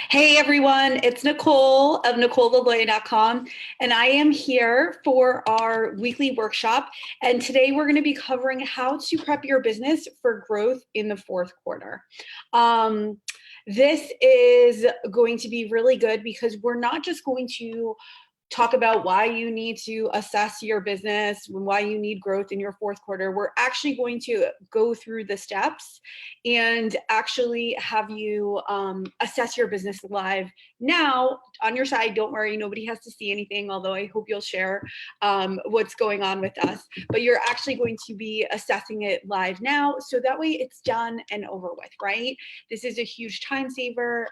Hey everyone, it's Nicole of NicoleLaloya.com, and I am here for our weekly workshop. And today we're going to be covering how to prep your business for growth in the fourth quarter. This is going to be really good because we're not just going to talk about why you need to assess your business, why you need growth in your fourth quarter. We're actually going to go through the steps and actually have you assess your business live now on your side. Don't worry, nobody has to see anything, although I hope you'll share what's going on with us. But you're actually going to be assessing it live now, so that way it's done and over with, right? This is a huge time saver.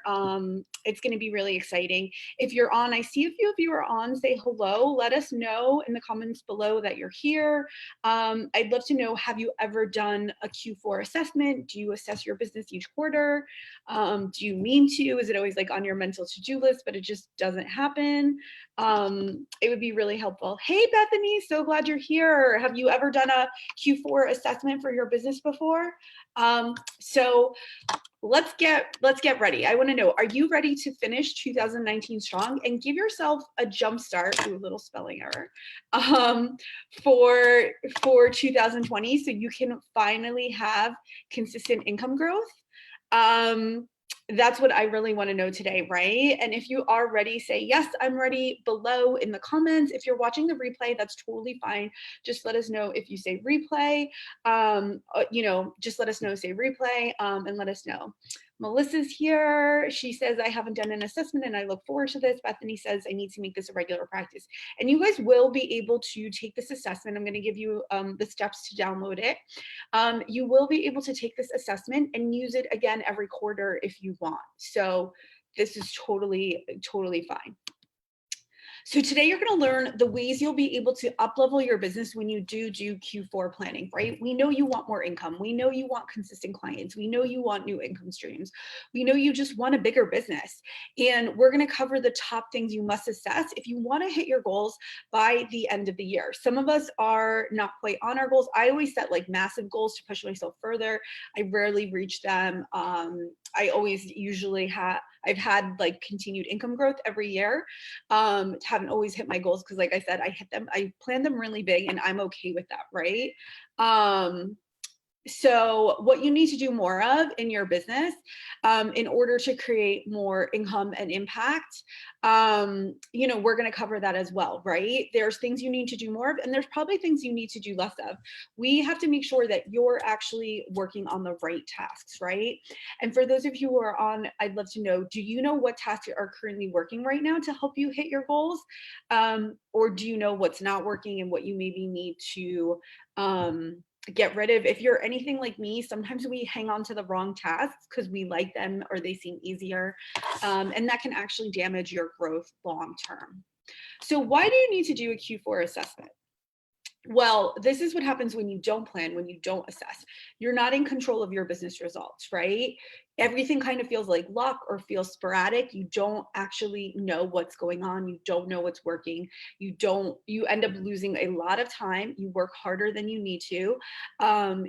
It's going to be really exciting. If you're on, I see a few of you are on. Say hello. Let us know in the comments below that you're here. I'd love to know, have you ever done a Q4 assessment? Do you assess your business each quarter? Do you mean to? Is it always like on your mental to-do list, but it just doesn't happen? It would be really helpful. Hey, Bethany, so glad you're here. Have you ever done a Q4 assessment for your business before? So let's get ready. I want to know, are you ready to finish 2019 strong and give yourself a jump start, a little spelling error, for 2020, so you can finally have consistent income growth? That's what I really want to know today, right? And if you are ready, say, yes, I'm ready below in the comments. If you're watching the replay, that's totally fine. Just let us know if you say replay. Just let us know, say replay, and let us know. Melissa's here. She says, I haven't done an assessment and I look forward to this. Bethany says, I need to make this a regular practice. And you guys will be able to take this assessment. I'm going to give you the steps to download it. You will be able to take this assessment and use it again every quarter if you want. So this is totally fine. So today you're going to learn the ways you'll be able to up-level your business when you do Q4 planning, right? We know you want more income. We know you want consistent clients. We know you want new income streams. We know you just want a bigger business. And we're going to cover the top things you must assess if you want to hit your goals by the end of the year. Some of us are not quite on our goals. I always set like massive goals to push myself further. I rarely reach them. I've had like continued income growth every year. Haven't always hit my goals because, like I said, I plan them really big, and I'm okay with that, right? So what you need to do more of in your business in order to create more income and impact, we're going to cover that as well, right? There's things you need to do more of, and there's probably things you need to do less of. We have to make sure that you're actually working on the right tasks, right? And for those of you who are on, I'd love to know, do you know what tasks are currently working right now to help you hit your goals? Or do you know what's not working and what you maybe need to get rid of? If you're anything like me, sometimes we hang on to the wrong tasks because we like them or they seem easier, and that can actually damage your growth long term. So why do you need to do a Q4 assessment? Well, this is what happens when you don't plan, when you don't assess. You're not in control of your business results, right? Everything kind of feels like luck or feels sporadic. You don't actually know what's going on. You don't know what's working. You end up losing a lot of time. You work harder than you need to.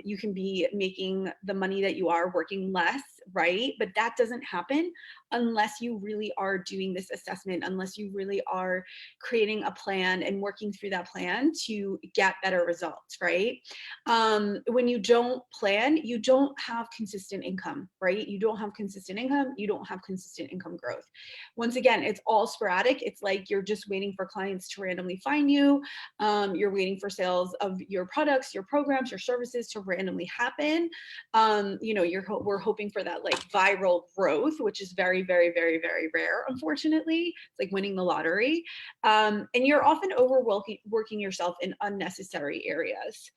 You can be making the money that you are working less, right? But that doesn't happen unless you really are doing this assessment, unless you really are creating a plan and working through that plan to get better results, right? When you don't plan, you don't have consistent income, right? You don't have consistent income. You don't have consistent income growth. Once again, it's all sporadic. It's like you're just waiting for clients to randomly find you. You're waiting for sales of your products, your programs, your services to randomly happen. We're hoping for that like viral growth, which is very, very, very, very rare, unfortunately. It's like winning the lottery. And you're often overworking yourself in unnecessary areas.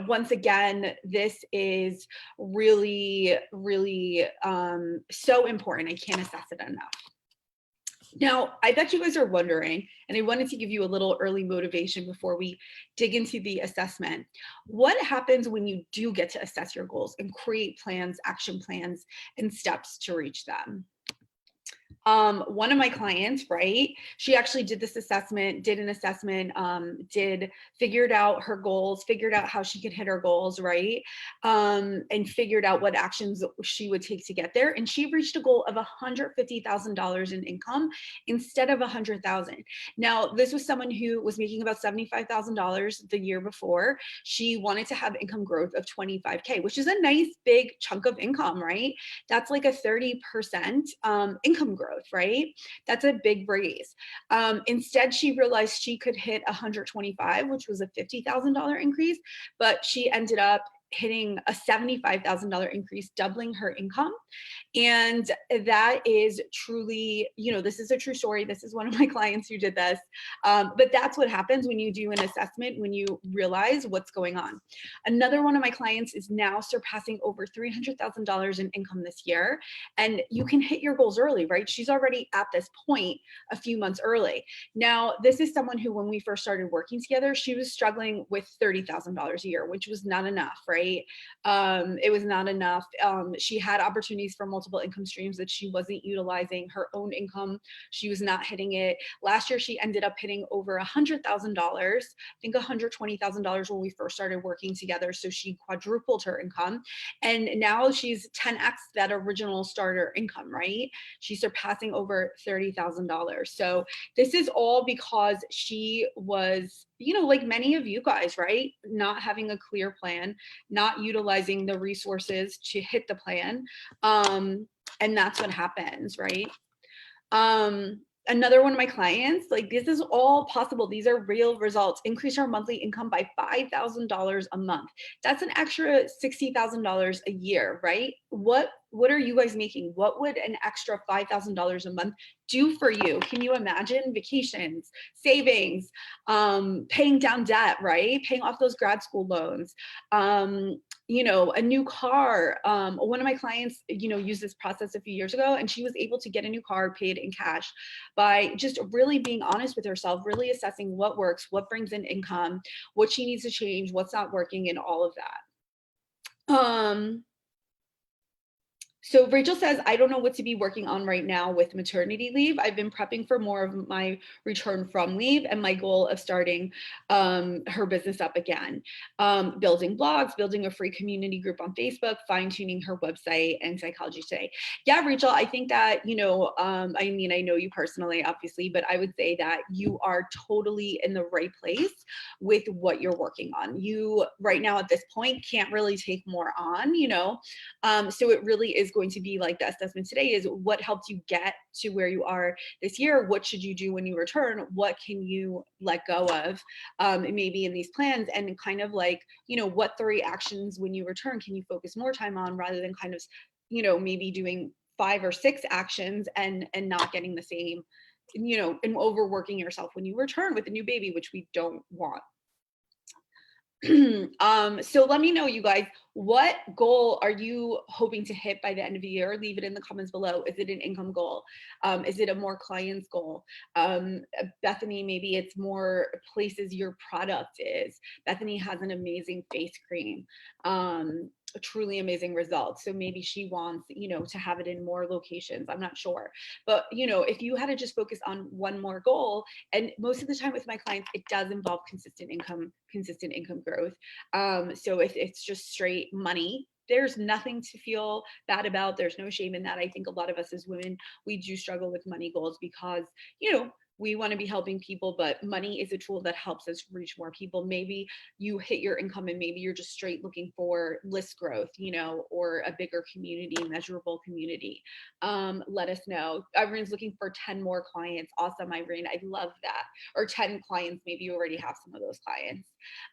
Once again, this is really, really so important. I can't assess it enough. Now, I bet you guys are wondering, and I wanted to give you a little early motivation before we dig into the assessment. What happens when you do get to assess your goals and create plans, action plans, and steps to reach them? One of my clients, right, she actually did this assessment, did an assessment, figured out her goals, figured out how she could hit her goals, right, and figured out what actions she would take to get there. And she reached a goal of $150,000 in income instead of 100,000. Now, this was someone who was making about $75,000 the year before. She wanted to have income growth of 25K, which is a nice big chunk of income, right? That's like a 30% income growth, right? That's a big raise. Instead, she realized she could hit 125, which was a $50,000 increase, but she ended up hitting a $75,000 increase, doubling her income. And that is truly, this is a true story. This is one of my clients who did this. But that's what happens when you do an assessment, when you realize what's going on. Another one of my clients is now surpassing over $300,000 in income this year. And you can hit your goals early, right? She's already at this point a few months early. Now, this is someone who, when we first started working together, she was struggling with $30,000 a year, which was not enough, right? It was not enough. She had opportunities for multiple income streams that she wasn't utilizing. Her own income, she was not hitting it. Last year, she ended up hitting over $100,000, I think $120,000 when we first started working together. So she quadrupled her income. And now she's 10x that original starter income, right? She's surpassing over $30,000. So this is all because she was, like many of you guys, right? Not having a clear plan, not utilizing the resources to hit the plan. And that's what happens, right? Another one of my clients, like, this is all possible. These are real results. Increase our monthly income by $5,000 a month. That's an extra $60,000 a year, right? What are you guys making? What would an extra $5,000 a month do for you? Can you imagine? Vacations, savings, paying down debt, right? Paying off those grad school loans, a new car. One of my clients, used this process a few years ago, and she was able to get a new car paid in cash by just really being honest with herself, really assessing what works, what brings in income, what she needs to change, what's not working, and all of that. So Rachel says, I don't know what to be working on right now with maternity leave. I've been prepping for more of my return from leave and my goal of starting her business up again. Building blogs, building a free community group on Facebook, fine-tuning her website, and Psychology Today. Yeah, Rachel, I think that, I know you personally, obviously, but I would say that you are totally in the right place with what you're working on. You, right now at this point, can't really take more on, so it really is going to be like the assessment today is what helped you get to where you are this year. What should you do when you return? What can you let go of maybe in these plans, and kind of like, what 3 actions when you return can you focus more time on, rather than kind of, maybe doing 5 or 6 actions and not getting the same, and overworking yourself when you return with a new baby, which we don't want. So let me know, you guys, what goal are you hoping to hit by the end of the year? Leave it in the comments below. Is it an income goal? Is it a more clients goal? Bethany, maybe it's more places your product is. Bethany has an amazing face cream. Truly amazing results. So maybe she wants, to have it in more locations. I'm not sure. But, if you had to just focus on one more goal, and most of the time with my clients, it does involve consistent income growth. So if it's just straight money, there's nothing to feel bad about. There's no shame in that. I think a lot of us as women, we do struggle with money goals because, we want to be helping people, but money is a tool that helps us reach more people. Maybe you hit your income and maybe you're just straight looking for list growth, or a bigger community, measurable community. Let us know. Irene's looking for 10 more clients. Awesome, Irene. I love that. Or 10 clients. Maybe you already have some of those clients.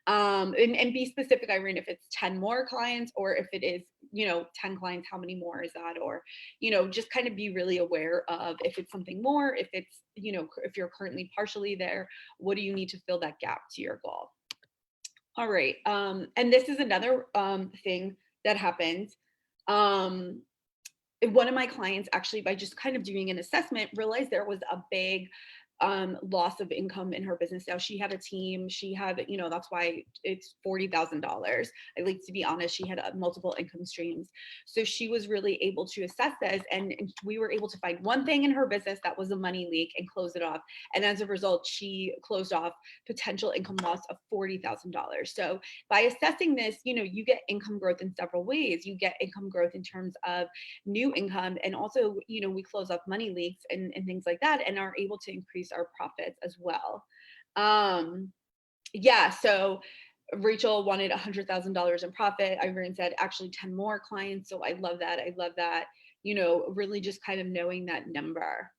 And be specific, Irene, if it's 10 more clients, or if it is, 10 clients, how many more is that? Or, just kind of be really aware of if it's something more, if it's, if you're currently partially there, what do you need to fill that gap to your goal? All right. And this is another thing that happens. One of my clients actually, by just kind of doing an assessment, realized there was a big loss of income in her business. Now she had a team, she had, you know, that's why it's $40,000. I like to be honest, she had multiple income streams. So she was really able to assess this, and we were able to find one thing in her business that was a money leak and close it off. And as a result, she closed off potential income loss of $40,000. So by assessing this, you know, you get income growth in several ways. You get income growth in terms of new income, and also, you know, we close off money leaks and things like that, and are able to increase our profits as well. Yeah, so Rachel wanted $100,000 in profit. Irene said actually 10 more clients. So I love that. I love that, you know, really just kind of knowing that number.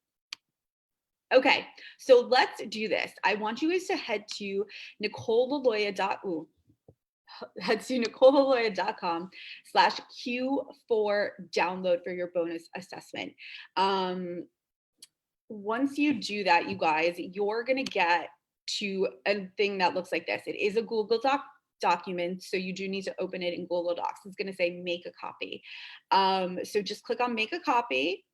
Okay, so let's do this. I want you guys to head to nicolelaloya.com/Q4 download for your bonus assessment. Once you do that, you guys, you're going to get to a thing that looks like this. It is a Google document, so you do need to open it in Google Docs. It's going to say make a copy. So just click on make a copy.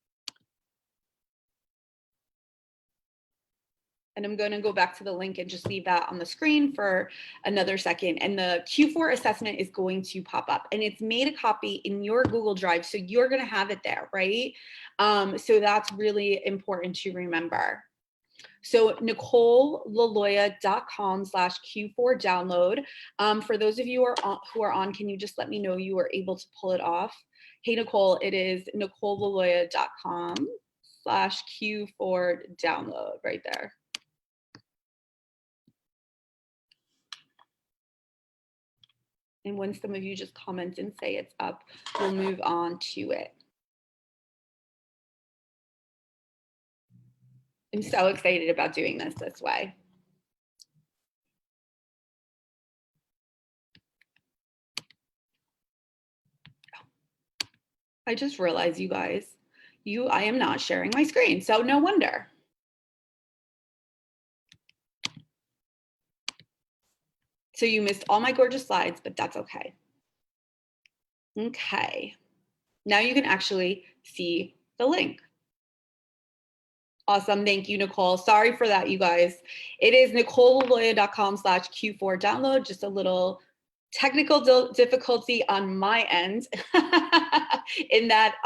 And I'm going to go back to the link and just leave that on the screen for another second. And the Q4 assessment is going to pop up, and it's made a copy in your Google Drive. So you're going to have it there, right? So that's really important to remember. So nicolelaloya.com/Q4 download. For those of you who are on, can you just let me know you were able to pull it off? Hey, Nicole, it is nicolelaloya.com/Q4 download right there. And when some of you just comment and say it's up, we'll move on to it. I'm so excited about doing this way. I just realized, you guys, I am not sharing my screen, so no wonder. So you missed all my gorgeous slides, but that's okay. Okay, now you can actually see the link. Awesome, thank you, Nicole. Sorry for that, you guys. It is nicolelaloya.com/Q4 download, just a little technical difficulty on my end in that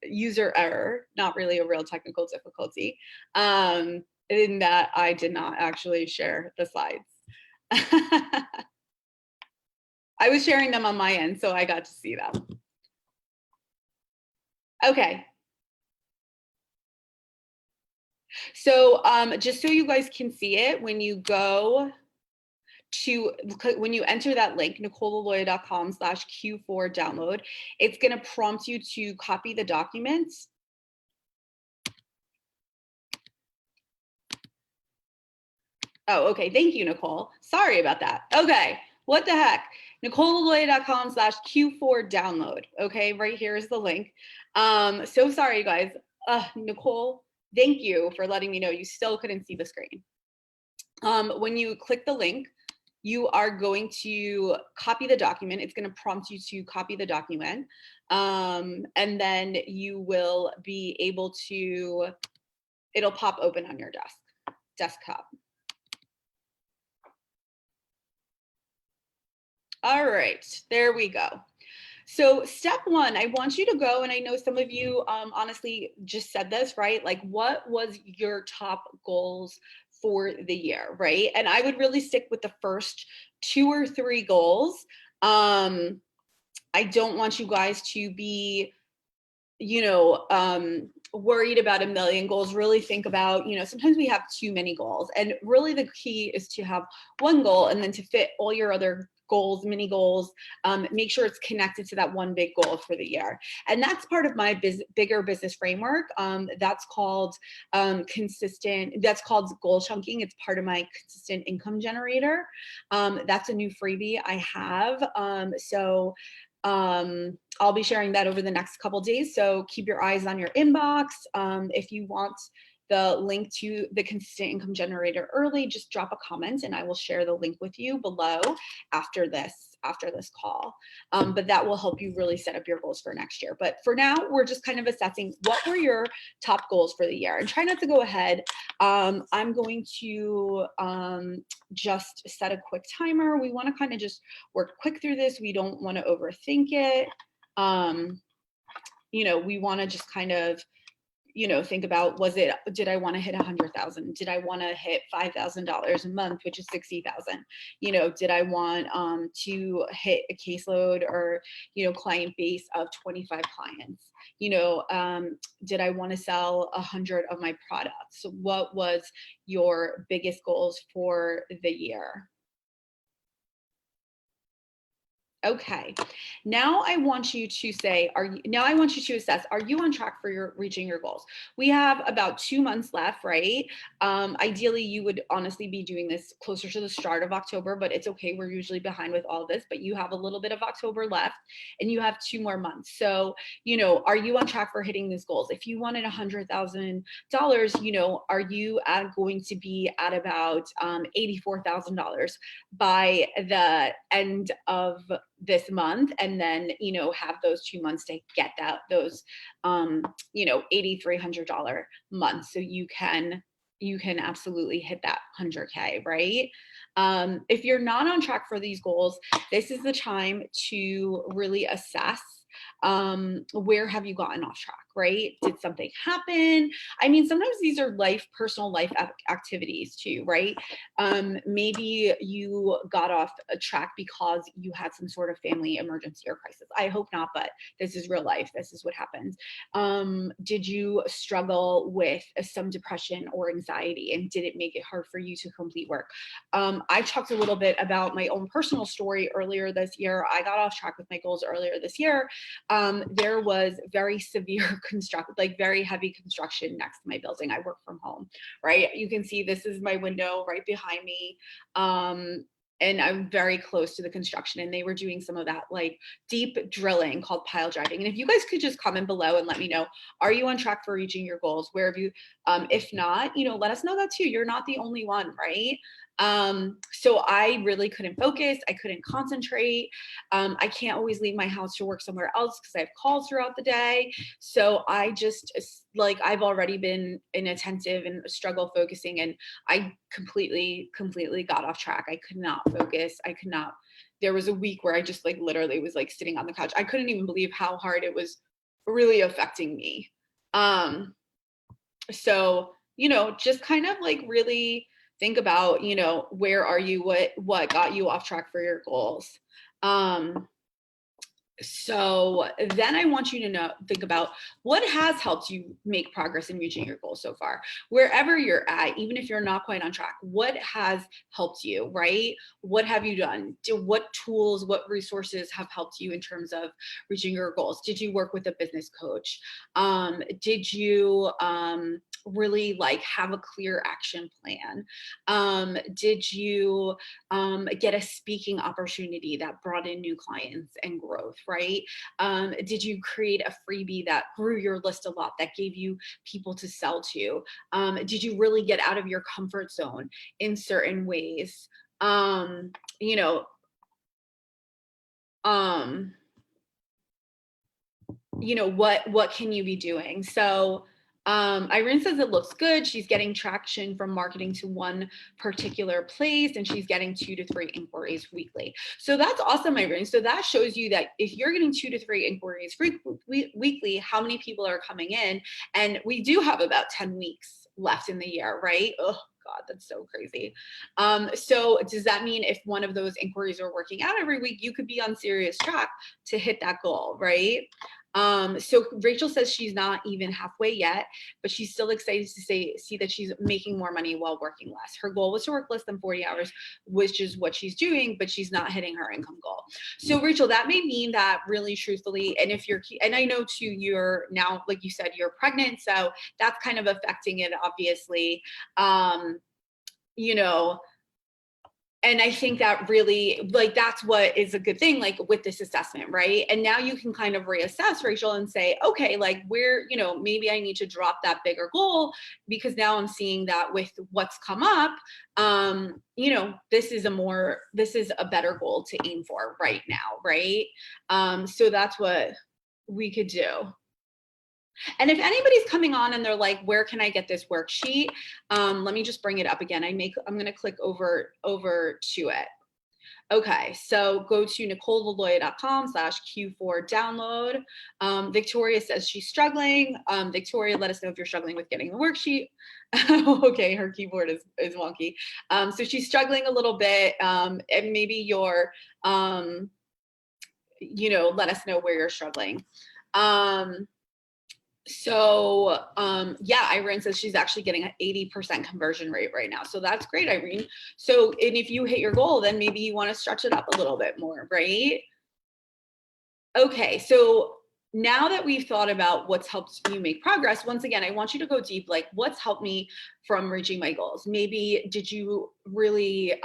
user error, not really a real technical difficulty, in that I did not actually share the slides. I was sharing them on my end, so I got to see them. Okay. So just so you guys can see it, when you go to, when you enter that link, nicolelaloya.com/Q4 download, it's going to prompt you to copy the documents. Oh, okay. Thank you, Nicole. Sorry about that. Okay. What the heck? nicolelaloya.com/Q4 download. Okay. Right here is the link. So sorry, guys. Nicole, thank you for letting me know you still couldn't see the screen. When you click the link, you are going to copy the document. It's going to prompt you to copy the document. And then you will be able to, it'll pop open on your desktop. All right, there we go. So step one, I want you to go, and I know some of you honestly just said this, right? Like, what was your top goals for the year, right? And I would really stick with the first 2 or 3 goals. I don't want you guys to be, you know, worried about a million goals. Really think about, you know, sometimes we have too many goals, and really the key is to have one goal and then to fit all your other goals, mini goals, make sure it's connected to that one big goal for the year. And that's part of my bigger business framework. That's called that's called goal chunking. It's part of my consistent income generator. That's a new freebie I have. I'll be sharing that over the next couple days. So keep your eyes on your inbox. If you want the link to the consistent income generator early, just drop a comment and I will share the link with you below after this after this call. But that will help you really set up your goals for next year. But for now, we're just kind of assessing what were your top goals for the year, and try not to go ahead. I'm going to just set a quick timer. We want to kind of just work quick through this. We don't want to overthink it. We want to just kind of think about, did I want to hit 100,000? Did I want to hit $5,000 a month, which is 60,000? Did I want to hit a caseload or, client base of 25 clients? Did I want to sell 100 of my products? What was your biggest goals for the year? Okay, now I want you to say, I want you to assess, are you on track for reaching your goals? We have about 2 months left, right? Ideally, you would honestly be doing this closer to the start of October, but it's okay. We're usually behind with all this, but you have a little bit of October left and you have 2 more months. So, are you on track for hitting these goals? If you wanted $100,000, are you going to be at about $84,000 by the end of this month, and then have those 2 months to get those $8,300 months, so you can absolutely hit that 100K, right? If you're not on track for these goals, this is the time to really assess, where have you gotten off track, right? Did something happen? I mean, sometimes these are personal life activities too, right? Maybe you got off a track because you had some sort of family emergency or crisis. I hope not, but this is real life. This is what happens. Did you struggle with some depression or anxiety, and did it make it hard for you to complete work? I talked a little bit about my own personal story earlier this year. I got off track with my goals earlier this year. There was very severe very heavy construction next to my building. I work from home, right? You can see this is my window right behind me. And I'm very close to the construction, and they were doing some of that deep drilling called pile driving. And if you guys could just comment below and let me know, are you on track for reaching your goals? Where have you, if not, let us know that too. You're not the only one, right? So I really couldn't focus. I couldn't concentrate. I can't always leave my house to work somewhere else because I have calls throughout the day. So I just I've already been inattentive and struggle focusing, and I completely got off track. I could not focus. There was a week where I just literally was sitting on the couch. I couldn't even believe how hard it was really affecting me. So, just kind of really think about, where are you, what got you off track for your goals. So then I want you to think about what has helped you make progress in reaching your goals so far. Wherever you're at, even if you're not quite on track, what has helped you, right? What have you done? What tools, what resources have helped you in terms of reaching your goals? Did you work with a business coach? Did you really have a clear action plan? Did you get a speaking opportunity that brought in new clients and growth, right? Did you create a freebie that grew your list a lot, that gave you people to sell to? Did you really get out of your comfort zone in certain ways? What can you be doing? So Irene says it looks good. She's getting traction from marketing to one particular place, and she's getting 2 to 3 inquiries weekly. So that's awesome, Irene. So that shows you that if you're getting 2 to 3 inquiries weekly, how many people are coming in? And we do have about 10 weeks left in the year, right? Oh God, that's so crazy. So does that mean if one of those inquiries are working out every week, you could be on serious track to hit that goal, right? So Rachel says she's not even halfway yet, but she's still excited to see that she's making more money while working less. Her goal was to work less than 40 hours, which is what she's doing, but she's not hitting her income goal. So Rachel, that may mean that really truthfully, and I know too, you're now, like you said, you're pregnant, so that's kind of affecting it, obviously. And I think that really, like, that's what is a good thing, like with this assessment, right? And now you can kind of reassess, Rachel, and say, okay, like, where, maybe I need to drop that bigger goal, because now I'm seeing that with what's come up, this is a better goal to aim for right now, right? So that's what we could do. And if anybody's coming on and they're like, where can I get this worksheet? Let me just bring it up again. I'm going to click over to it. Okay, so go to NicoleLaloya.com/Q4 download. Victoria says she's struggling. Victoria, let us know if you're struggling with getting the worksheet. Okay, her keyboard is wonky. So she's struggling a little bit, and maybe you're, let us know where you're struggling. Irene says she's actually getting an 80% conversion rate right now. So that's great, Irene. So, and if you hit your goal, then maybe you want to stretch it up a little bit more, right? Okay, so now that we've thought about what's helped you make progress, once again, I want you to go deep, like what's helped me from reaching my goals? Maybe did you really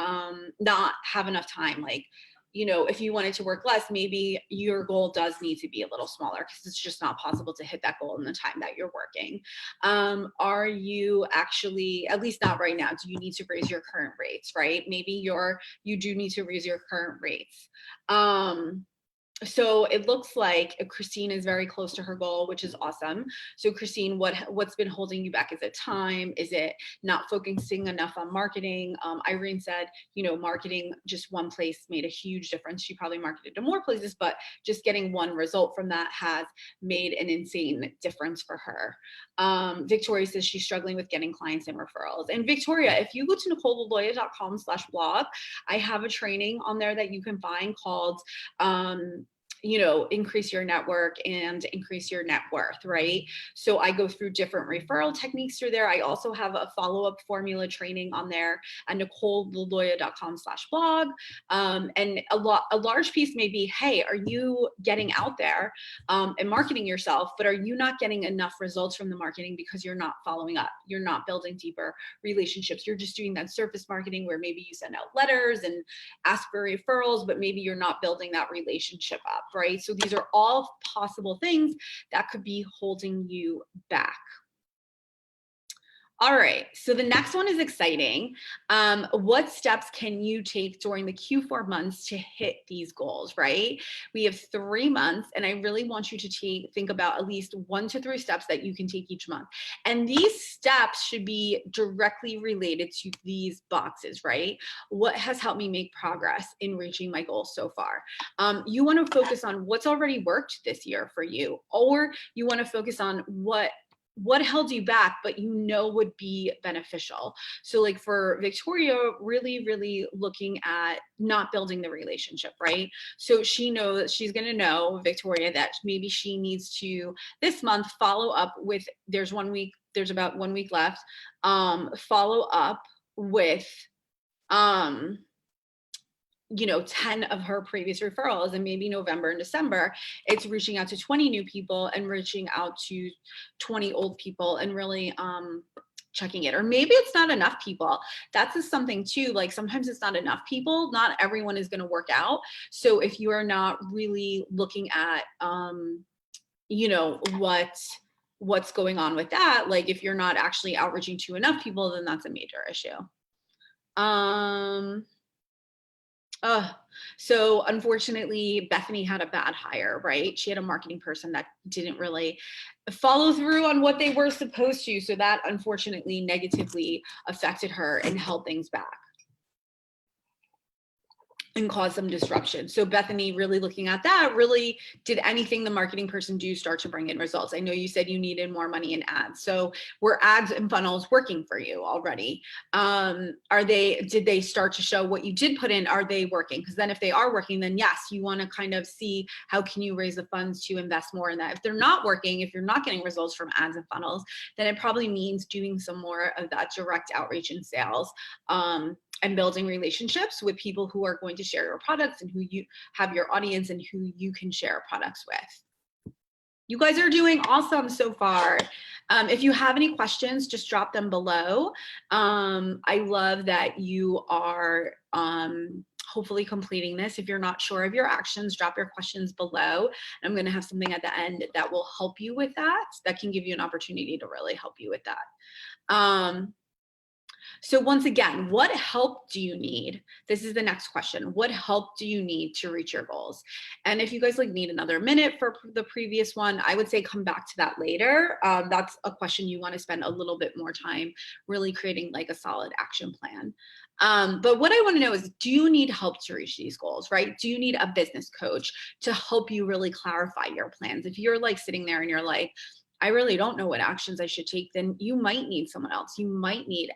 not have enough time? Like, if you wanted to work less, maybe your goal does need to be a little smaller because it's just not possible to hit that goal in the time that you're working. Are you actually, at least not right now, do you need to raise your current rates, right? Maybe you do need to raise your current rates. So it looks like Christine is very close to her goal, which is awesome. So Christine, what's been holding you back? Is it time? Is it not focusing enough on marketing? Irene said, marketing just one place made a huge difference. She probably marketed to more places, but just getting one result from that has made an insane difference for her. Victoria says she's struggling with getting clients and referrals. And Victoria, if you go to NicoleLaloya.com/blog, I have a training on there that you can find called increase your network and increase your net worth, right? So I go through different referral techniques through there. I also have a follow-up formula training on there at NicoleLaloya.com/blog. And a large piece may be, hey, are you getting out there and marketing yourself, but are you not getting enough results from the marketing because you're not following up? You're not building deeper relationships. You're just doing that surface marketing where maybe you send out letters and ask for referrals, but maybe you're not building that relationship up, right? So these are all possible things that could be holding you back. All right, so the next one is exciting. What steps can you take during the Q4 months to hit these goals, right? We have 3 months, and I really want you to think about at least 1 to 3 steps that you can take each month. And these steps should be directly related to these boxes, right? What has helped me make progress in reaching my goals so far? You want to focus on what's already worked this year for you, or you want to focus on what held you back but would be beneficial. So like for Victoria, really looking at not building the relationship, right? So she's going to know, Victoria, that maybe she needs to this month follow up with, there's about 1 week left, follow up with 10 of her previous referrals, and maybe November and December, it's reaching out to 20 new people and reaching out to 20 old people and really checking it. Or maybe it's not enough people. That's just something too. Like sometimes it's not enough people. Not everyone is going to work out. So if you are not really looking at, what's going on with that, like if you're not actually outreaching to enough people, then that's a major issue. So unfortunately, Bethany had a bad hire, right? She had a marketing person that didn't really follow through on what they were supposed to. So that unfortunately negatively affected her and held things back and cause some disruption. So Bethany, really looking at that, really did anything the marketing person do start to bring in results? I know you said you needed more money in ads. So were ads and funnels working for you already? Did they start to show what you did put in? Are they working? Because then if they are working, then yes, you want to kind of see how can you raise the funds to invest more in that. If they're not working, if you're not getting results from ads and funnels, then it probably means doing some more of that direct outreach and sales. And building relationships with people who are going to share your products and who you have your audience and who you can share products with. You guys are doing awesome so far. If you have any questions, just drop them below. I love that you are hopefully completing this. If you're not sure of your actions, drop your questions below. I'm going to have something at the end that will help you with that. That can give you an opportunity to really help you with that. So once again, what help do you need? This is the next question. What help do you need to reach your goals? And if you guys like need another minute for the previous one, I would say come back to that later. That's a question you want to spend a little bit more time really creating like a solid action plan. But what I want to know is, do you need help to reach these goals, right? Do you need a business coach to help you really clarify your plans? If you're like sitting there and you're like, I really don't know what actions I should take, then you might need someone else. You might need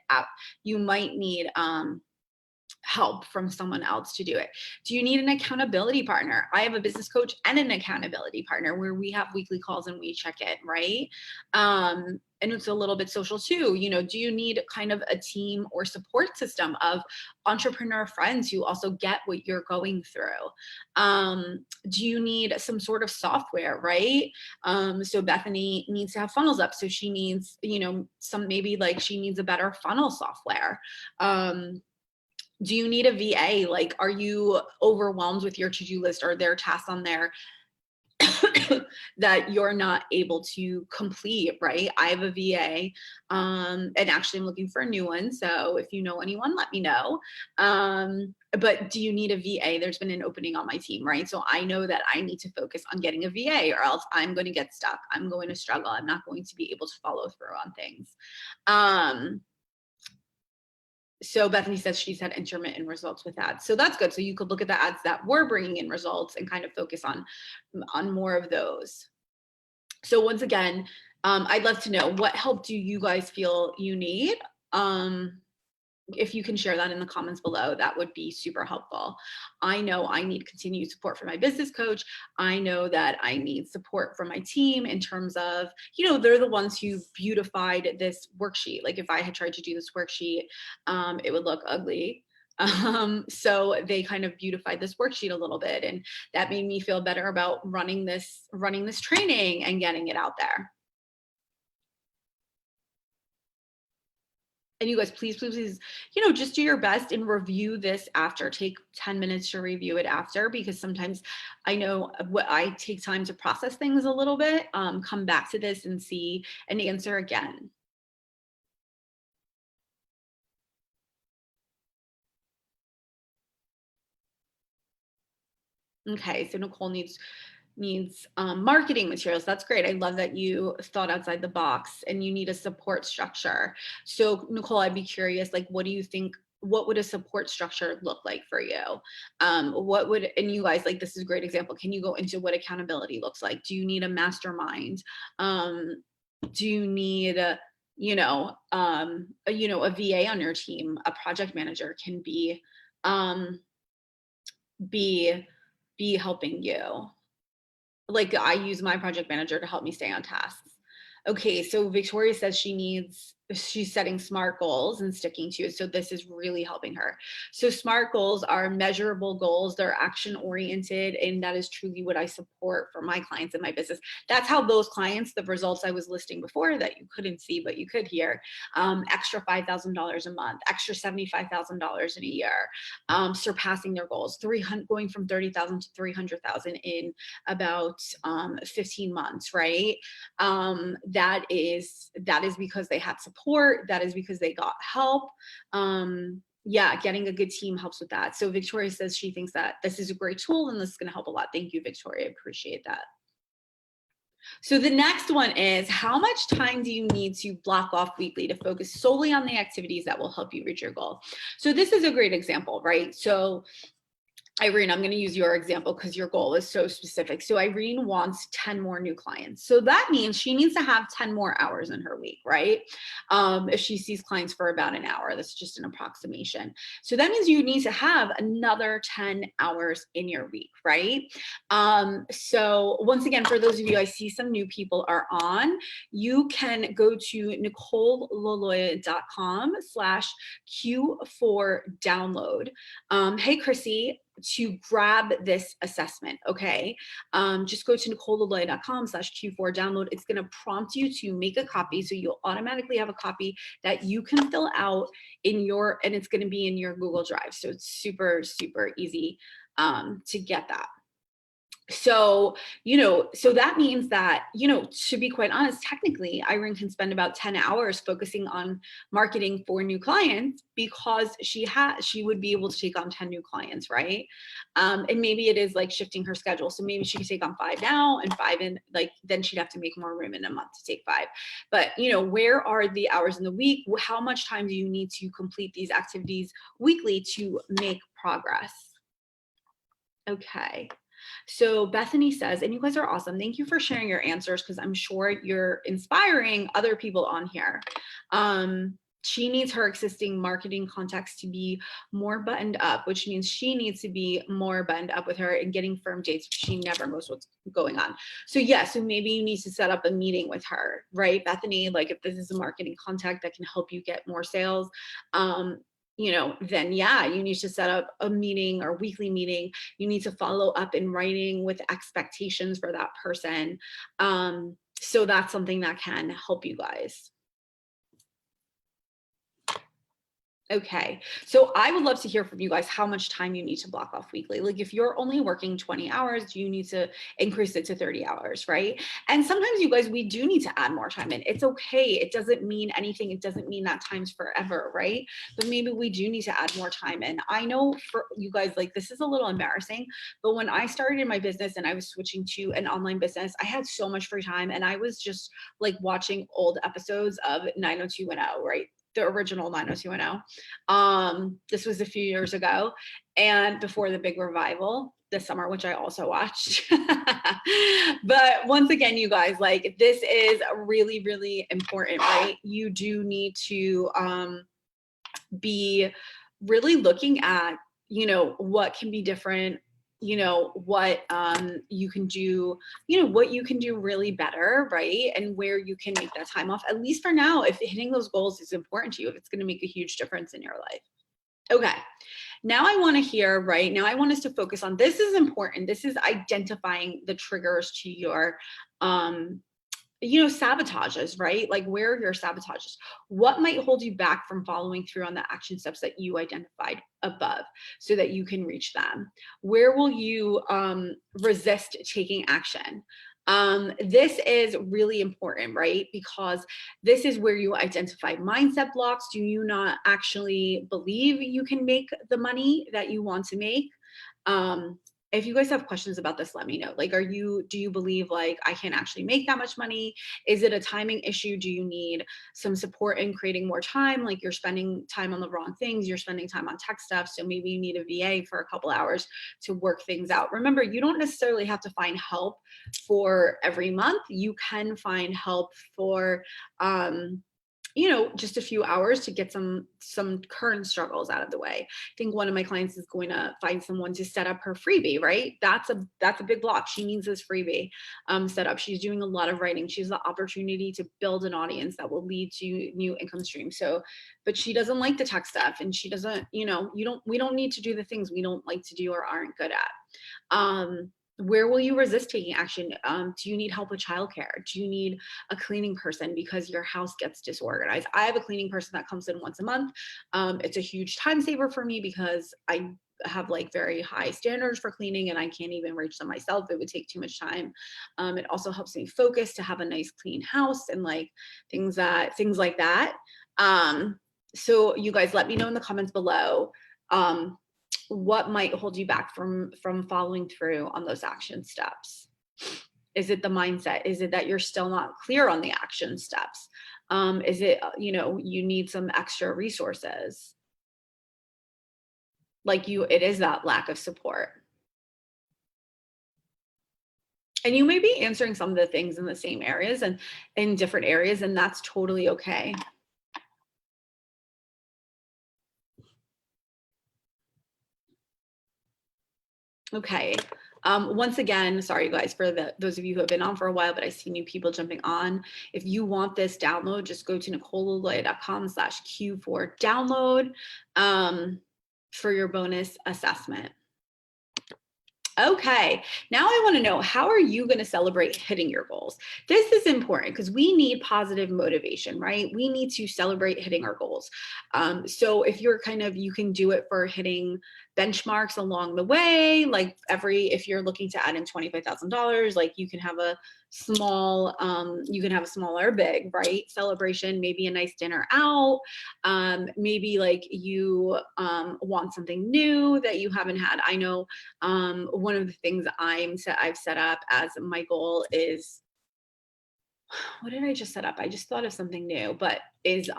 help from someone else to do it. Do you need an accountability partner? I have a business coach and an accountability partner where we have weekly calls and we check it, right? And it's a little bit social too. You know, do you need kind of a team or support system of entrepreneur friends who also get what you're going through? Do you need some sort of software, right? So Bethany needs to have funnels up. So she needs, you know, maybe like she needs a better funnel software. Do you need a VA? Like, are you overwhelmed with your to-do list? Or there tasks on there that you're not able to complete, right? I have a VA, and actually I'm looking for a new one. So if you know anyone, let me know. But do you need a VA? There's been an opening on my team, right? So I know that I need to focus on getting a VA or else I'm going to get stuck. I'm going to struggle. I'm not going to be able to follow through on things. So Bethany says she's had intermittent results with ads. So that's good. So you could look at the ads that were bringing in results and kind of focus on more of those. So once again, I'd love to know, what help do you guys feel you need? If you can share that in the comments below, that would be super helpful. I know I need continued support from my business coach. I know that I need support from my team in terms of, you know, they're the ones who beautified this worksheet. Like if I had tried to do this worksheet, it would look ugly. So they kind of beautified this worksheet a little bit, and that made me feel better about running this training and getting it out there. And you guys, please, you know, just do your best and review this after. Take 10 minutes to review it after, because sometimes I know what I take time to process things a little bit, come back to this and see and answer again. Okay, so Nicole needs marketing materials. That's great. I love that you thought outside the box, and you need a support structure. So Nicole, I'd be curious, like, what do you think, what would a support structure look like for you? What would, and you guys, like, this is a great example. Can you go into what accountability looks like? Do you need a mastermind? Do you need a, a VA on your team? A project manager can be helping you. Like, I use my project manager to help me stay on tasks. Okay, so Victoria says she's setting SMART goals and sticking to it. So this is really helping her. So SMART goals are measurable goals. They're action oriented. And that is truly what I support for my clients in my business. That's how those clients, the results I was listing before that you couldn't see, but you could hear, extra $5,000 a month, extra $75,000 in a year, surpassing their goals, going from 30,000 to 300,000 in about 15 months, right? That is because they had support. That is because they got help. Yeah, getting a good team helps with that. So Victoria says she thinks that this is a great tool and this is going to help a lot. Thank you, Victoria. I appreciate that. So the next one is, how much time do you need to block off weekly to focus solely on the activities that will help you reach your goal? So this is a great example, right? So Irene, I'm going to use your example because your goal is so specific. So Irene wants 10 more new clients. So that means she needs to have 10 more hours in her week, right? If she sees clients for about an hour, that's just an approximation. So that means you need to have another 10 hours in your week, right? So once again, for those of you, I see some new people are on, you can go to nicolelaloya.com/Q4 download. Hey, Chrissy. to grab this assessment, okay? Just go to nicolelaloy.com/Q4 download. It's going to prompt you to make a copy. So you'll automatically have a copy that you can fill out in your, and it's going to be in your Google Drive. So it's super, super easy to get that. So, so that means that, to be quite honest, technically, Irene can spend about 10 hours focusing on marketing for new clients because she would be able to take on 10 new clients, right? And maybe it is like shifting her schedule. So maybe she could take on 5 now and 5 in, like, then she'd have to make more room in a month to take 5. But, where are the hours in the week? How much time do you need to complete these activities weekly to make progress? Okay. So Bethany says, and you guys are awesome. Thank you for sharing your answers because I'm sure you're inspiring other people on here. She needs her existing marketing contacts to be more buttoned up, which means she needs to be more buttoned up with her and getting firm dates. She never knows what's going on. So so maybe you need to set up a meeting with her, right, Bethany? Like if this is a marketing contact that can help you get more sales, then you need to set up a meeting or weekly meeting. You need to follow up in writing with expectations for that person. So that's something that can help you guys. Okay, so I would love to hear from you guys how much time you need to block off weekly. Like if you're only working 20 hours, you need to increase it to 30 hours, right? And sometimes you guys, we do need to add more time in. It's okay. It doesn't mean anything. It doesn't mean that time's forever, right? But maybe we do need to add more time in. I know for you guys, like this is a little embarrassing, but when I started in my business and I was switching to an online business, I had so much free time and I was just like watching old episodes of 90210, right? The original 90210. This was a few years ago and before the big revival this summer, which I also watched. But once again, you guys, like this is really, really important, right? You do need to be really looking at, what can be different, what you can do, what you can do really better, right? And where you can make that time off, at least for now, if hitting those goals is important to you, if it's going to make a huge difference in your life. Okay. Now I want to hear, right? Now I want us to focus on, this is important. This is identifying the triggers to your, sabotages, right? Like where are your sabotages? What might hold you back from following through on the action steps that you identified above so that you can reach them? Where will you resist taking action? This is really important, right? Because this is where you identify mindset blocks. Do you not actually believe you can make the money that you want to make? If you guys have questions about this, let me know. Like, do you believe like I can actually make that much money? Is it a timing issue? Do you need some support in creating more time? Like you're spending time on the wrong things. You're spending time on tech stuff. So maybe you need a VA for a couple hours to work things out. Remember, you don't necessarily have to find help for every month. You can find help for, just a few hours to get some current struggles out of the way. I think one of my clients is going to find someone to set up her freebie, right? That's a big block. She needs this freebie set up. She's doing a lot of writing. She has the opportunity to build an audience that will lead to new income streams. So, but she doesn't like the tech stuff and she doesn't, we don't need to do the things we don't like to do or aren't good at. Where will you resist taking action? Do you need help with childcare? Do you need a cleaning person because your house gets disorganized? I have a cleaning person that comes in once a month. It's a huge time saver for me because I have like very high standards for cleaning and I can't even reach them myself. It would take too much time. It also helps me focus to have a nice clean house and like things like that. So you guys let me know in the comments below. What might hold you back from following through on those action steps? Is it the mindset? Is it that you're still not clear on the action steps? Is it, you need some extra resources? Like it is that lack of support. And you may be answering some of the things in the same areas and in different areas, and that's totally okay. Okay. Once again, sorry guys for those of you who have been on for a while, but I see new people jumping on. If you want this download, just go to nicolelaloy.com/Q4 download for your bonus assessment. Okay, now I want to know, how are you going to celebrate hitting your goals? This is important because we need positive motivation, right? We need to celebrate hitting our goals. So if you're you can do it for hitting benchmarks along the way, like if you're looking to add in $25,000, like you can have a you can have a small or big, right? Celebration, maybe a nice dinner out. Maybe like you want something new that you haven't had. I know one of the things I've set up as my goal is, what did I just set up? I just thought of something new, but is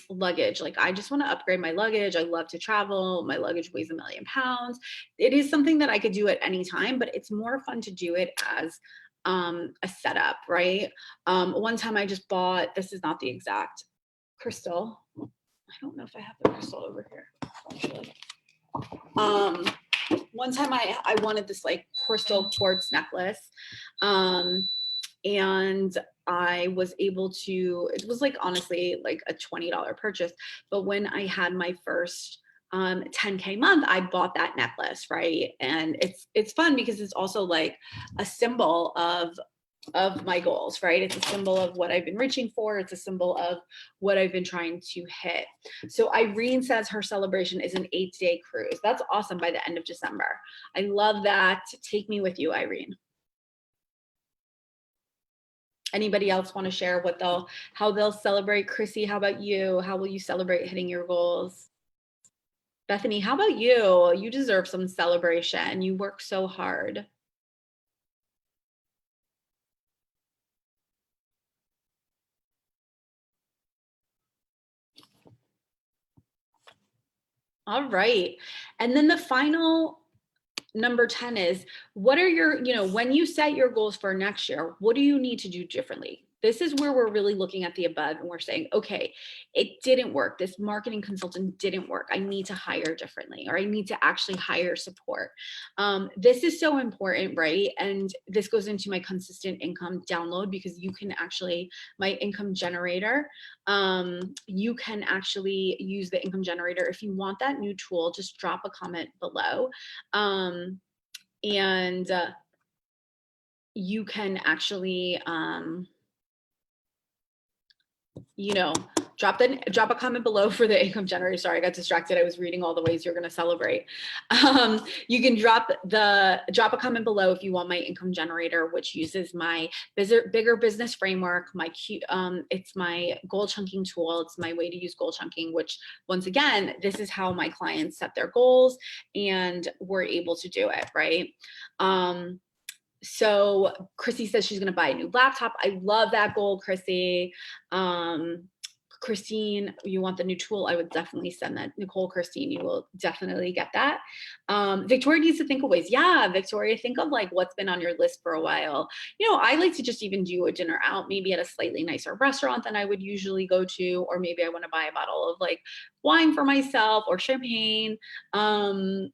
luggage. Like I just want to upgrade my luggage. I love to travel. My luggage weighs 1,000,000 pounds. It is something that I could do at any time, but it's more fun to do it as a setup, right? One time I just bought, this is not the exact crystal. I don't know if I have the crystal over here, actually. One time I wanted this like crystal quartz necklace. And I was able to, it was like honestly like a $20 purchase. But when I had my first 10K month, I bought that necklace, right? And it's fun because it's also like a symbol of my goals, right? It's a symbol of what I've been reaching for. It's a symbol of what I've been trying to hit. So Irene says her celebration is an 8-day cruise. That's awesome, by the end of December. I love that. Take me with you, Irene. Anybody else want to share how they'll celebrate? Chrissy, how about you? How will you celebrate hitting your goals? Bethany, how about you? You deserve some celebration. You work so hard. All right. And then the final number 10 is, what are your, when you set your goals for next year, what do you need to do differently? This is where we're really looking at the above and we're saying, okay, it didn't work. This marketing consultant didn't work. I need to hire differently, or I need to actually hire support. This is so important, right? And this goes into my consistent income download, because you can actually, my income generator, you can actually use the income generator. If you want that new tool, just drop a comment below. And you can actually, drop a comment below for the income generator. Sorry, I got distracted. I was reading all the ways you're going to celebrate. You can drop a comment below if you want my income generator, which uses my bigger business framework. It's my goal chunking tool. It's my way to use goal chunking, which once again, this is how my clients set their goals and we're able to do it, right? So Chrissy says she's going to buy a new laptop. I love that goal, Chrissy. Christine, you want the new tool? I would definitely send that. Nicole, Christine, you will definitely get that. Victoria needs to think of ways. Yeah, Victoria, think of like what's been on your list for a while. I like to just even do a dinner out, maybe at a slightly nicer restaurant than I would usually go to, or maybe I want to buy a bottle of like wine for myself or champagne. I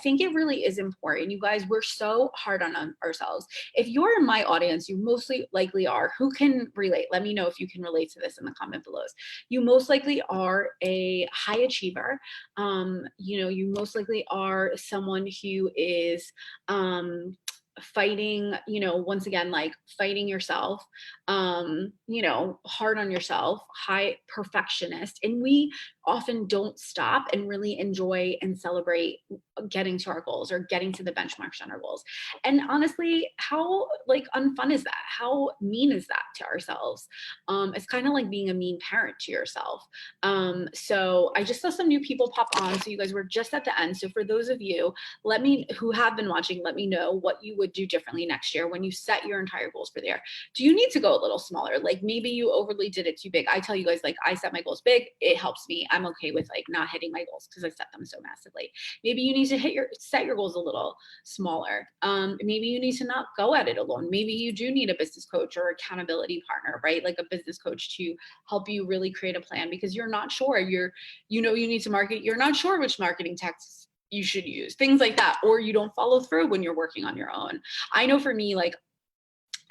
think it really is important. You guys, we're so hard on ourselves. If you're in my audience, you mostly likely are. Who can relate? Let me know if you can relate to this in the comment below. You most likely are a high achiever. You most likely are someone who is fighting, once again, like fighting yourself, hard on yourself, high perfectionist. And we often don't stop and really enjoy and celebrate getting to our goals or getting to the benchmarks on our goals. And honestly, how like unfun is that? How mean is that to ourselves? It's kind of like being a mean parent to yourself. So I just saw some new people pop on. So you guys were just at the end. So for those of you, who have been watching, let me know what you would do differently next year when you set your entire goals for the year. Do you need to go a little smaller? Like maybe you overly did it too big. I tell you guys, like I set my goals big. It helps me. I'm okay with like not hitting my goals because I set them so massively. Maybe you need to set your goals a little smaller. Maybe you need to not go at it alone. Maybe you do need a business coach or accountability partner, right? Like a business coach to help you really create a plan because you're not sure. You need to market. You're not sure which marketing tactics you should use, things like that, or you don't follow through when you're working on your own. I know for me, like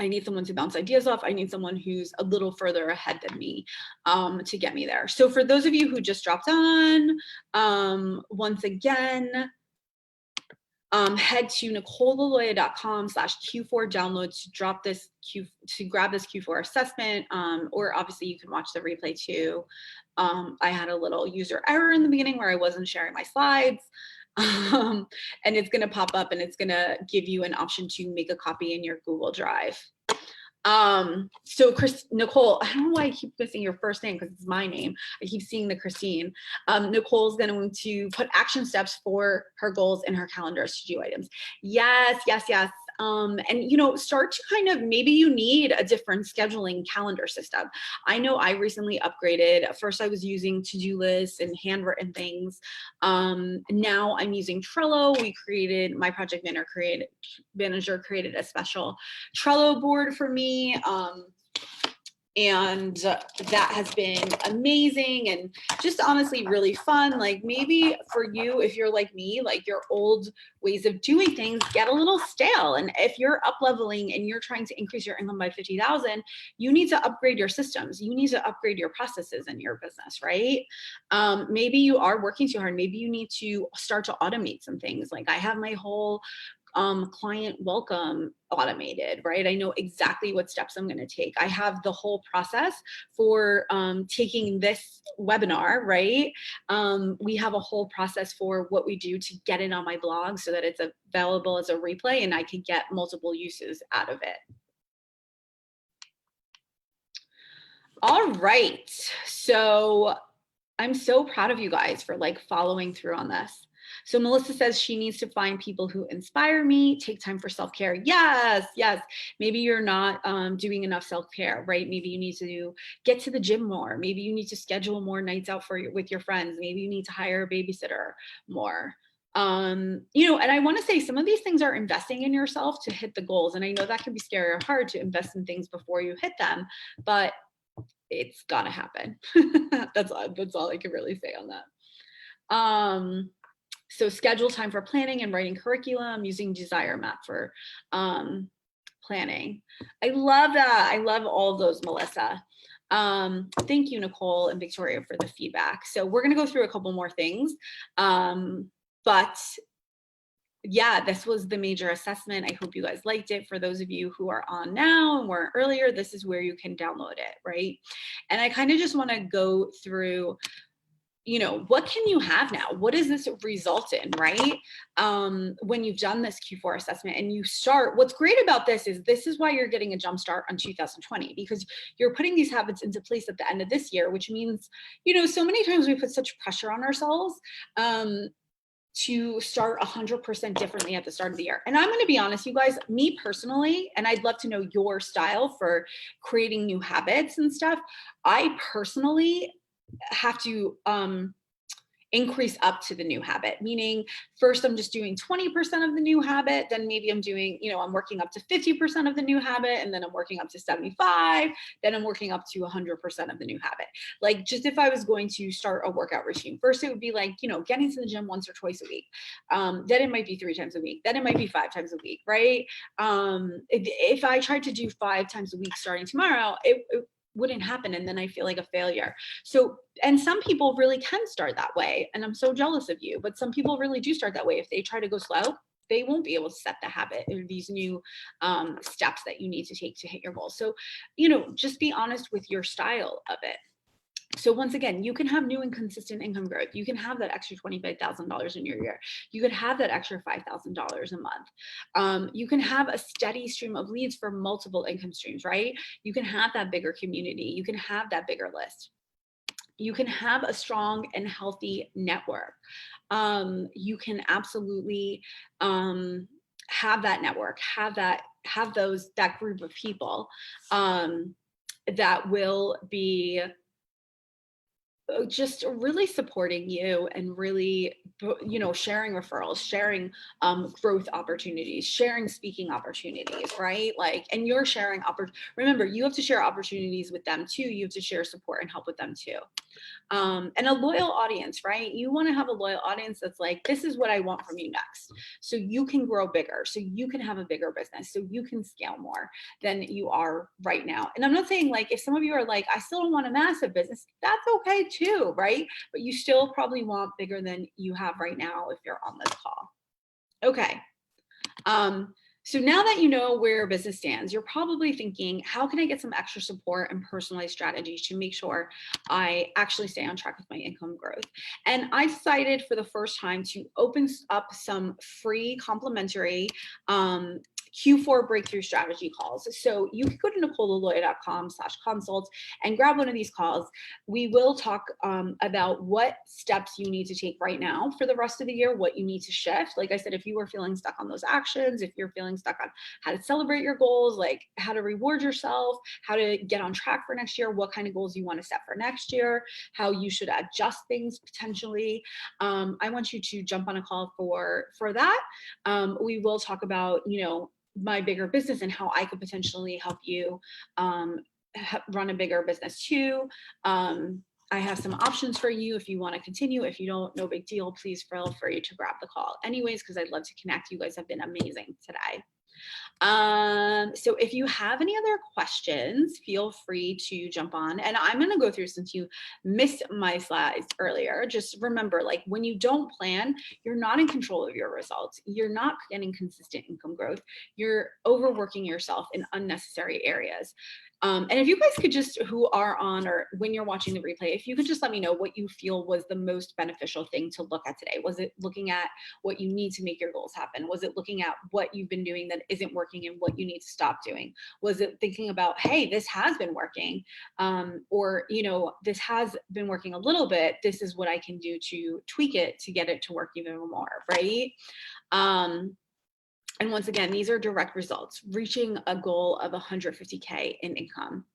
I need someone to bounce ideas off. I need someone who's a little further ahead than me to get me there. So for those of you who just dropped on, once again, head to nicolelaloya.com/Q4 download to grab this Q4 assessment, or obviously you can watch the replay too. I had a little user error in the beginning where I wasn't sharing my slides. And it's going to pop up and it's going to give you an option to make a copy in your Google Drive. So Nicole, I don't know why I keep missing your first name because it's my name. I keep seeing the Christine. Nicole's going to put action steps for her goals in her calendar as to-do items. Yes, yes, yes. And start to kind of, maybe you need a different scheduling calendar system. I know I recently upgraded. At first I was using to-do lists and handwritten things. Now I'm using Trello. My project manager created a special Trello board for me. And that has been amazing and just honestly really fun. Like maybe for you, if you're like me, like your old ways of doing things get a little stale. And if you're up leveling and you're trying to increase your income by 50,000, you need to upgrade your systems. You need to upgrade your processes in your business, right? Maybe you are working too hard. Maybe you need to start to automate some things. Like I have my whole client welcome automated, right? I know exactly what steps I'm going to take. I have the whole process for taking this webinar, right? We have a whole process for what we do to get it on my blog so that it's available as a replay and I can get multiple uses out of it. All right. So I'm so proud of you guys for like following through on this. So Melissa says she needs to find people who inspire me, take time for self-care. Yes, yes. Maybe you're not doing enough self-care, right? Maybe you need to get to the gym more. Maybe you need to schedule more nights out with your friends. Maybe you need to hire a babysitter more. And I want to say some of these things are investing in yourself to hit the goals. And I know that can be scary or hard to invest in things before you hit them, but it's gotta happen. That's all I can really say on that. So schedule time for planning and writing curriculum using Desire Map for planning. I love that. I love all of those, Melissa. Thank you, Nicole and Victoria, for the feedback. So we're gonna go through a couple more things. But yeah, this was the major assessment. I hope you guys liked it. For those of you who are on now and weren't earlier, this is where you can download it, right? And I kind of just want to go through, what can you have now? What does this result in, right? When you've done this Q4 assessment and you start, what's great about this is why you're getting a jump start on 2020, because you're putting these habits into place at the end of this year, which means, so many times we put such pressure on ourselves, to start 100% differently at the start of the year. And I'm going to be honest, you guys, me personally, and I'd love to know your style for creating new habits and stuff. I personally have to increase up to the new habit, meaning first I'm just doing 20% of the new habit, then maybe I'm doing, I'm working up to 50% of the new habit, and then I'm working up to 75, then I'm working up to 100% of the new habit. Like just if I was going to start a workout routine, first it would be like, getting to the gym once or twice a week. Then it might be 3 times a week. Then it might be 5 times a week, right? If I tried to do 5 times a week starting tomorrow, it wouldn't happen, and then I feel like a failure. So, and some people really can start that way, and I'm so jealous of you, but some people really do start that way. If they try to go slow, they won't be able to set the habit or these new steps that you need to take to hit your goals. So, just be honest with your style of it. So once again, you can have new and consistent income growth. You can have that extra $25,000 in your year. You could have that extra $5,000 a month. You can have a steady stream of leads for multiple income streams, right? You can have that bigger community. You can have that bigger list. You can have a strong and healthy network. You can absolutely have that network, have that group of people that will be just really supporting you and really, sharing referrals, sharing growth opportunities, sharing speaking opportunities, right? Like, and you're sharing, remember, you have to share opportunities with them too. You have to share support and help with them too. And a loyal audience, right? You want to have a loyal audience that's like, this is what I want from you next. So you can grow bigger, so you can have a bigger business, so you can scale more than you are right now. And I'm not saying like, if some of you are like, I still don't want a massive business, that's okay too, right? But you still probably want bigger than you have right now if you're on this call. Okay. So now that you know where your business stands, you're probably thinking, how can I get some extra support and personalized strategies to make sure I actually stay on track with my income growth? And I decided for the first time to open up some free complimentary Q4 breakthrough strategy calls. So you can go to nicolaloya.com/consult and grab one of these calls. We will talk about what steps you need to take right now for the rest of the year, what you need to shift. Like I said, if you were feeling stuck on those actions, if you're feeling stuck on how to celebrate your goals, like how to reward yourself, how to get on track for next year, what kind of goals you want to set for next year, how you should adjust things potentially. I want you to jump on a call for that. We will talk about, my bigger business and how I could potentially help you run a bigger business too. I have some options for you if you want to continue. If you don't, no big deal. Please feel free to grab the call anyways, because I'd love to connect. You guys have been amazing today. So if you have any other questions, feel free to jump on. And I'm going to go through, since you missed my slides earlier, just remember, like, when you don't plan, you're not in control of your results. You're not getting consistent income growth. You're overworking yourself in unnecessary areas. And if you guys could just, who are on, or when you're watching the replay, if you could just let me know what you feel was the most beneficial thing to look at today. Was it looking at what you need to make your goals happen? Was it looking at what you've been doing that isn't working and what you need to stop doing? Was it thinking about, hey, this has been working, or, this has been working a little bit. This is what I can do to tweak it to get it to work even more, right? And once again, these are direct results, reaching a goal of 150K in income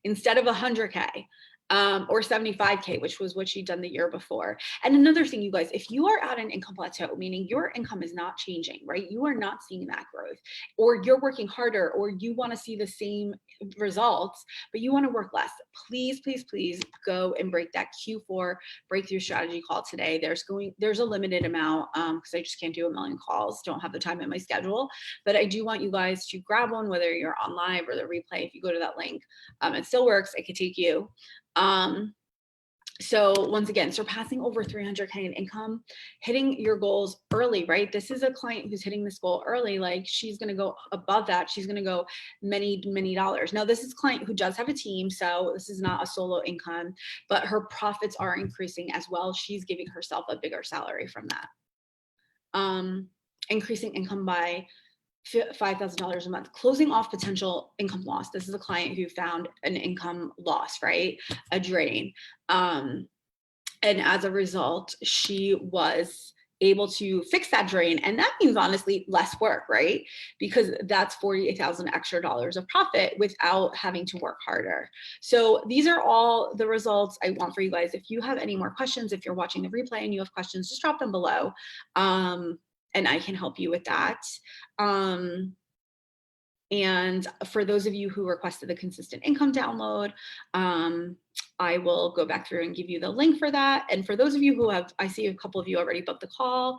instead of 100K. Or 75K, which was what she'd done the year before. And another thing, you guys, if you are at an income plateau, meaning your income is not changing, right? You are not seeing that growth, or you're working harder, or you want to see the same results, but you want to work less. Please, please, please go and break that Q4 breakthrough strategy call today. There's a limited amount, because I just can't do a million calls, don't have the time in my schedule, but I do want you guys to grab one, whether you're on live or the replay. If you go to that link, it still works. It could take you. So once again, surpassing over 300K in income, hitting your goals early, right? This is a client who's hitting this goal early. Like, she's going to go above that. She's going to go many, many dollars. Now, this is a client who does have a team, so this is not a solo income, but her profits are increasing as well. She's giving herself a bigger salary from that. Increasing income by $5,000 a month, closing off potential income loss. This is a client who found an income loss, right? A drain. And as a result, she was able to fix that drain. And that means, honestly, less work, right? Because that's $48,000 extra dollars of profit without having to work harder. So these are all the results I want for you guys. If you have any more questions, if you're watching the replay and you have questions, just drop them below. And I can help you with that. And for those of you who requested the consistent income download, I will go back through and give you the link for that. And for those of you who I see a couple of you already booked the call.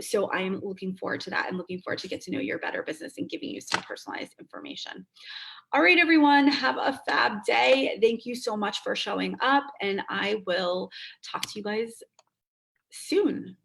So I am looking forward to that and looking forward to get to know your better business and giving you some personalized information. All right, everyone, have a fab day. Thank you so much for showing up, and I will talk to you guys soon.